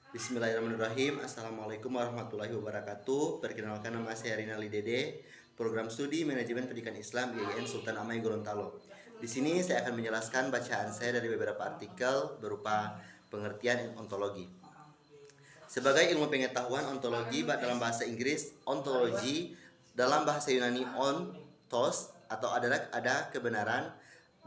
Bismillahirrahmanirrahim. Assalamualaikum warahmatullahi wabarakatuh. Perkenalkan, nama saya Rinaldi Dede, program studi manajemen pendidikan Islam IAIN Sultan Amai Gorontalo. Di sini saya akan menjelaskan bacaan saya dari beberapa artikel berupa pengertian ontologi. Sebagai ilmu pengetahuan, ontologi dalam bahasa Inggris ontology, dalam bahasa Yunani ontos atau ada kebenaran,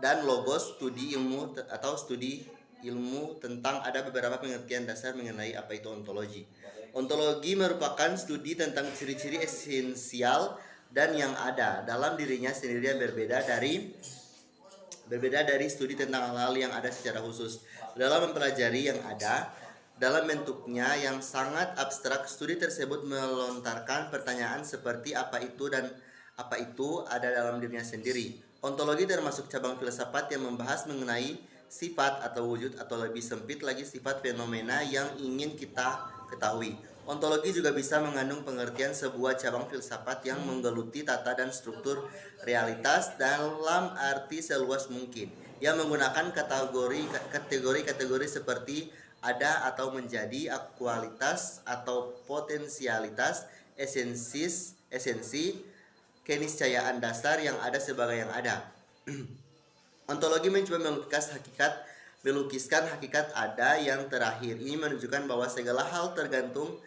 dan logos studi ilmu atau studi ilmu tentang. Ada beberapa pengertian dasar mengenai apa itu ontologi. Ontologi merupakan studi tentang ciri-ciri esensial dan yang ada dalam dirinya sendiri yang berbeda dari studi tentang hal-hal yang ada secara khusus. Dalam mempelajari yang ada dalam bentuknya yang sangat abstrak, studi tersebut melontarkan pertanyaan seperti apa itu dan apa itu ada dalam dirinya sendiri. Ontologi termasuk cabang filsafat yang membahas mengenai sifat atau wujud, atau lebih sempit lagi sifat fenomena yang ingin kita ketahui. Ontologi juga bisa mengandung pengertian sebuah cabang filsafat yang menggeluti tata dan struktur realitas dalam arti seluas mungkin, yang menggunakan kategori-kategori seperti ada atau menjadi, kualitas atau potensialitas, esensi, keniscayaan dasar yang ada sebagai yang ada. Ontologi mencoba melukiskan hakikat ada yang terakhir. Ini menunjukkan bahwa segala hal tergantung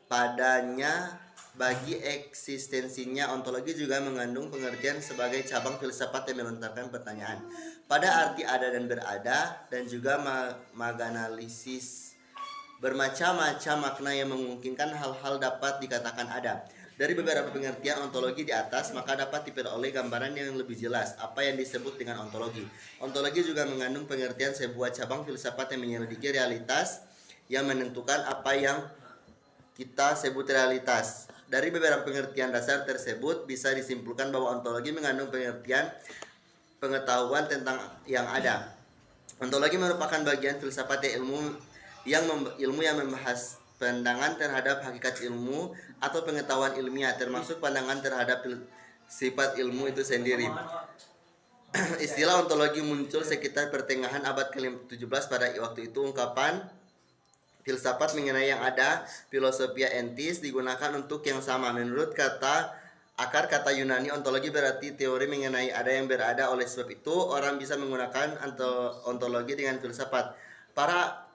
padanya bagi eksistensinya. Ontologi juga mengandung pengertian sebagai cabang filsafat yang melontarkan pertanyaan pada arti ada dan berada, dan juga maganalisis bermacam-macam makna yang memungkinkan hal-hal dapat dikatakan ada. Dari beberapa pengertian ontologi di atas, maka dapat diperoleh gambaran yang lebih jelas apa yang disebut dengan ontologi. Ontologi juga mengandung pengertian sebuah cabang filsafat yang menyelidiki realitas, yang menentukan apa yang kita sebut realitas. Dari beberapa pengertian dasar tersebut bisa disimpulkan bahwa ontologi mengandung pengertian pengetahuan tentang yang ada. Ontologi merupakan bagian filsafat ilmu yang membahas pandangan terhadap hakikat ilmu atau pengetahuan ilmiah, termasuk pandangan terhadap sifat ilmu itu sendiri. Istilah ontologi muncul sekitar pertengahan abad ke-17. Pada waktu itu ungkapan filsafat mengenai yang ada, filosofia entis, digunakan untuk yang sama. Menurut akar kata Yunani, ontologi berarti teori mengenai ada yang berada. Oleh sebab itu, orang bisa menggunakan ontologi dengan filsafat.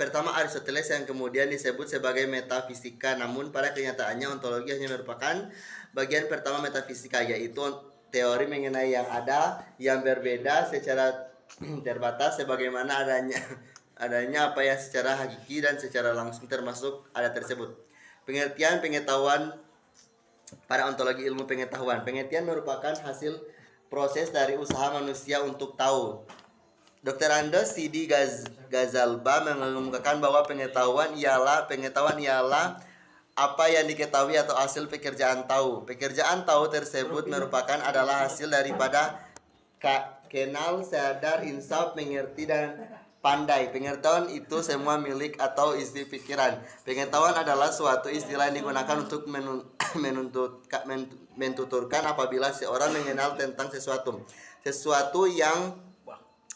Pertama Aristoteles, yang kemudian disebut sebagai metafisika. Namun pada kenyataannya ontologi hanya merupakan bagian pertama metafisika, yaitu teori mengenai yang ada yang berbeda secara terbatas sebagaimana adanya apa yang secara hakiki dan secara langsung termasuk ada tersebut. Pengertian pengetahuan pada ontologi ilmu pengetahuan. Pengertian merupakan hasil proses dari usaha manusia untuk tahu. Dr. Andes Sidi Gazalba mengemukakan bahwa pengetahuan ialah apa yang diketahui atau hasil pekerjaan tahu. Pekerjaan tahu tersebut adalah hasil daripada kenal, sadar, insaf, mengerti, dan pandai. Pengetahuan itu semua milik atau isi pikiran. Pengetahuan adalah suatu istilah yang digunakan untuk mentuturkan apabila seorang mengenal tentang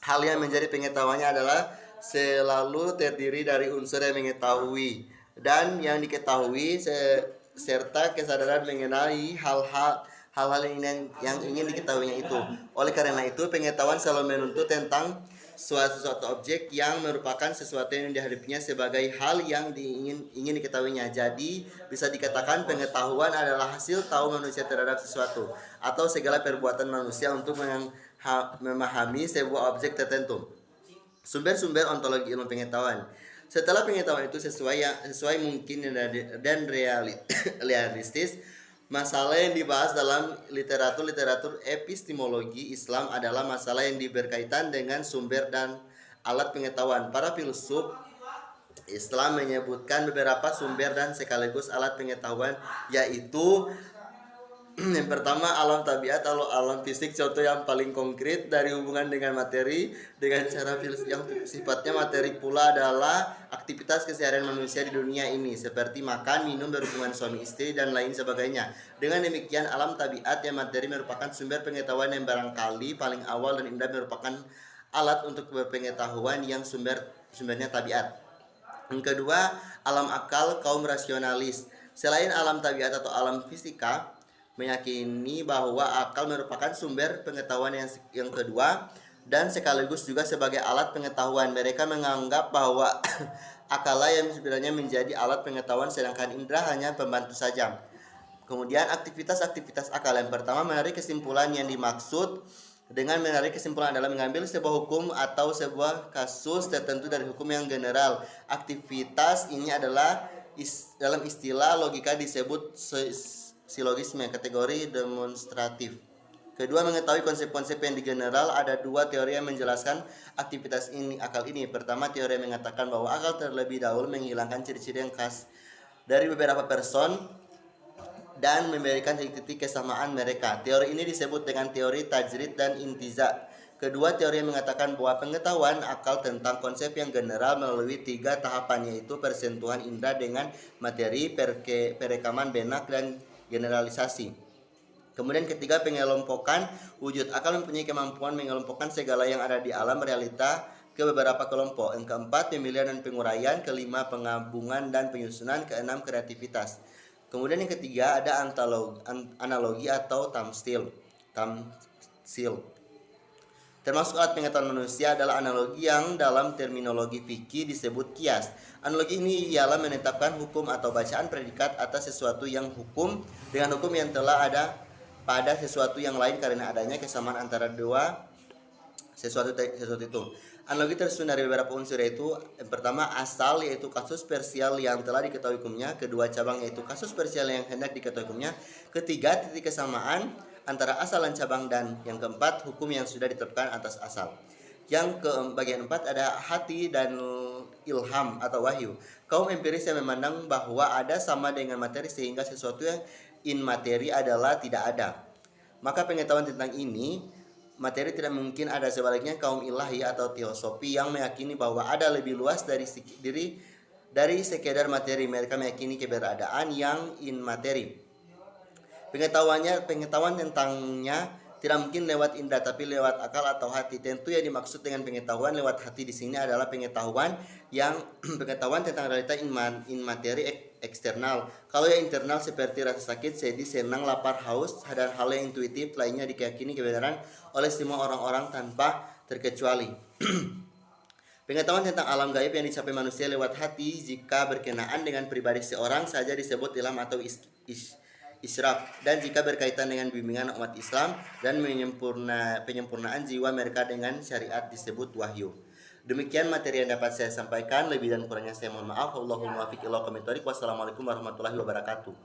hal yang menjadi pengetahuannya adalah selalu terdiri dari unsur yang mengetahui dan yang diketahui serta kesadaran mengenai hal-hal yang ingin diketahuinya itu. Oleh karena itu, pengetahuan selalu menuntut tentang suatu objek yang merupakan sesuatu yang dihadapinya sebagai hal yang ingin diketahuinya. Jadi bisa dikatakan pengetahuan adalah hasil tahu manusia terhadap sesuatu atau segala perbuatan manusia untuk memahami sebuah objek tertentu. Sumber-sumber ontologi ilmu pengetahuan. Setelah pengetahuan itu sesuai mungkin dan realistis, masalah yang dibahas dalam literatur epistemologi Islam adalah masalah yang berkaitan dengan sumber dan alat pengetahuan. Para filsuf Islam menyebutkan beberapa sumber dan sekaligus alat pengetahuan, yaitu yang pertama alam tabiat atau alam fisik, contoh yang paling konkret dari hubungan dengan materi dengan cara yang sifatnya materi pula adalah aktivitas keseharian manusia di dunia ini seperti makan, minum, berhubungan suami istri dan lain sebagainya. Dengan demikian alam tabiat yang materi merupakan sumber pengetahuan yang barangkali paling awal dan indah, merupakan alat untuk berpengetahuan yang sumbernya tabiat. Yang kedua, alam akal kaum rasionalis. Selain alam tabiat atau alam fisika, meyakini bahwa akal merupakan sumber pengetahuan yang kedua dan sekaligus juga sebagai alat pengetahuan. Mereka menganggap bahwa akal yang sebenarnya menjadi alat pengetahuan sedangkan indera hanya pembantu saja. Kemudian aktivitas-aktivitas akal yang pertama menarik kesimpulan. Yang dimaksud dengan menarik kesimpulan adalah mengambil sebuah hukum atau sebuah kasus tertentu dari hukum yang general. Aktivitas ini adalah dalam istilah logika disebut silogisme, kategori demonstratif. Kedua, mengetahui konsep-konsep yang di general. Ada dua teori yang menjelaskan aktivitas akal ini. Pertama, teori yang mengatakan bahwa akal terlebih dahulu menghilangkan ciri-ciri yang khas dari beberapa person dan memberikan titik-titik kesamaan mereka. Teori ini disebut dengan teori tajrid dan intiza. Kedua, teori yang mengatakan bahwa pengetahuan akal tentang konsep yang general melalui tiga tahapan, yaitu persentuhan indera dengan materi, perekaman benak, dan generalisasi. Kemudian ketiga, pengelompokan wujud. Akal mempunyai kemampuan mengelompokkan segala yang ada di alam realita ke beberapa kelompok. Yang keempat, pemilihan dan penguraian. Kelima, penggabungan dan penyusunan. Keenam, kreativitas. Kemudian yang ketiga ada analogi atau tamsil. Termasuk alat pengetahuan manusia adalah analogi yang dalam terminologi fikih disebut kias. Analogi ini ialah menetapkan hukum atau bacaan predikat atas sesuatu yang hukum dengan hukum yang telah ada pada sesuatu yang lain karena adanya kesamaan antara dua sesuatu itu. Analogi tersusun dari beberapa unsur, yaitu yang pertama asal, yaitu kasus parsial yang telah diketahui hukumnya. Kedua, cabang, yaitu kasus parsial yang hendak diketahui hukumnya. Ketiga, titik kesamaan antara asal dan cabang. Dan yang keempat, hukum yang sudah ditetapkan atas asal. Yang bagian 4 ada hati dan ilham atau wahyu. Kaum empiris yang memandang bahwa ada sama dengan materi sehingga sesuatu yang in materi adalah tidak ada. Maka pengetahuan tentang ini materi tidak mungkin ada. Sebaliknya, kaum ilahi atau teosofi yang meyakini bahwa ada lebih luas dari sekedar materi. Mereka meyakini keberadaan yang in materi. Pengetahuan tentangnya tidak mungkin lewat indera tapi lewat akal atau hati. Tentu yang dimaksud dengan pengetahuan lewat hati di sini adalah pengetahuan tentang realita in materi eksternal. Kalau yang internal seperti rasa sakit, sedih, senang, lapar, haus, dan hal yang intuitif lainnya diyakini kebenaran oleh semua orang-orang tanpa terkecuali. Pengetahuan tentang alam gaib yang dicapai manusia lewat hati jika berkenaan dengan pribadi seorang saja disebut ilham atau isyraf, dan jika berkaitan dengan bimbingan umat Islam dan penyempurnaan jiwa mereka dengan syariat disebut wahyu. Demikian materi yang dapat saya sampaikan. Lebih dan kurangnya saya mohon maaf. Wallahul muwaffiq ila aqwamit thoriq. Wassalamualaikum warahmatullahi wabarakatuh.